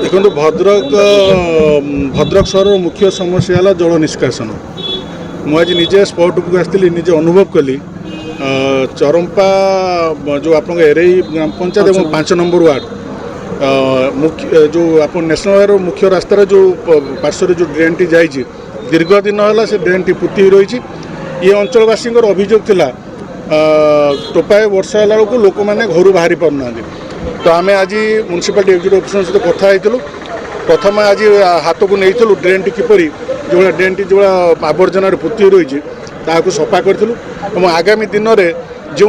देखो भद्रक सहर मुख्य समस्या है जल निष्कासन। मुझे निजे स्पॉट को आसती निजे अनुभव कली चरंपा जो आप एरई ग्राम पंचायत और 5 नंबर वार्ड मुख्य जो आप नेशनल हाईवे मुख्य रास्तार जो पार्श्व जो ड्रेन टी जाइए दीर्घ दिन है से ड्रेन टी पुति रही ये अंचलवासी अभियोग थिला टोपाए वर्षा है बेलू लोक मैंने घर बाहरी पारना। तो आम आज म्यूनिसिपालिटी एक्जिक्यूटिव अफिसर सहित कथा होइतिलु। प्रथम आज हाथ को नहीं ड्रेन टी किपरि जो ड्रेन टी जो आवर्जन पुति रही ताकू सफा करूँ। आगामी दिन में जो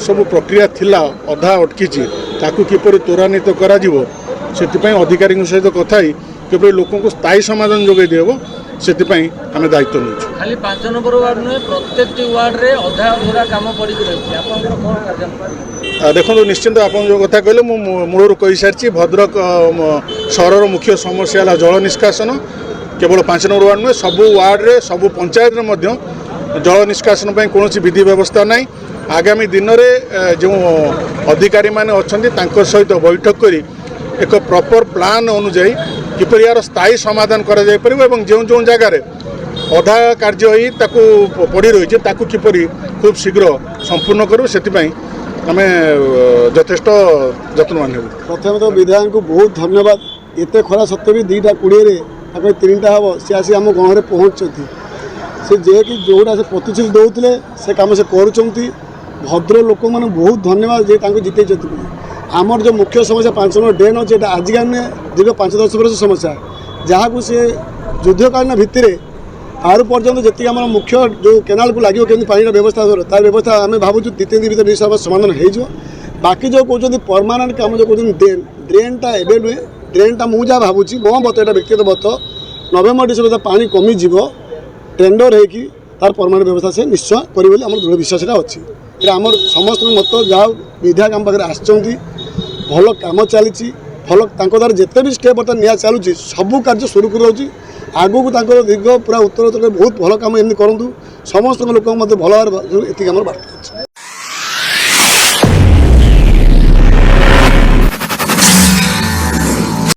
सब प्रक्रिया थिला अधा अटकी ताकू किपरि त्वरान्वित करा अधिकारी सहित कथा किपरि लोक को स्थायी समाधान जोगाई देव से आम दायित्व नौ। खाली 5 नंबर वार्ड नुहे प्रत्येक वार्ड रे अधा अधूरा काम पड़ी रही। देखो निश्चिंत आप जो कथा कहले मूलर कही सारी भद्रक सहर मुख्य समस्या है जल निष्कासन। केवल 5 नंबर वार्ड नुहे सबू वार्ड रे सबू पंचायत में जल निष्कासन कौन विधि व्यवस्था ना। आगामी दिन में जो अधिकारी माने अच्छा सहित बैठक करी एक प्रॉपर प्लान अनुजाई किपर यार स्थायी समाधान करा जाय परिबो एवं जो जो जगार अधा कार्य ही ताकू पड़ी रही ताकू किपरि खूब शीघ्र संपूर्ण करूँ से आम यथेष्ट यत्नवान हो। प्रथम तो विधायक को बहुत धन्यवाद। एत खरा सत्वे भी 2टा 20 3टा हम सी आसी आम गाँव में पहुँचती से जे कि जोड़ा से प्रतिश्रुति दौले से कम से करुँच। भद्र लोक मैंने बहुत धन्यवाद जे जिते आमर जो मुख्य समस्या 5 नंबर ड्रेन अच्छे आजिका नुहे दीर्घ 5-10 वर्ष समस्या जहाँ को सी युद्धकालीन भित्तिर तार पर्यटन जी आम मुख्य जो केनाल को लगे कमी पानी व्यवस्था तार व्यवस्था आम भावुँ 2-3 दिन भर हिसाब से समाधान हो। बाकी जो कहते परमानेंट कम जो कहते ड्रेनटा एवं नुहे ड्रेनटा मुझे भावुँ मो मत यहाँ व्यक्तिगत मत नवेम्बर डिसेम्बर पानी कमिज टेंडर होगी तार परमानेंट व्यवस्था से निश्चय करें दृढ़ विश्वास अच्छी। आमर समस्त मत जहाँ विधायक आम पाखे आसुँच भल कम चली भल द्वारा जिते भी स्टेप बर्तमान निया चलुची सबू कार्य सुरुखुरु होची आगू को दीर्घ पूरा उत्तर बहुत भल कम एमती करूँ समस्त लोक भल ये बार्ता।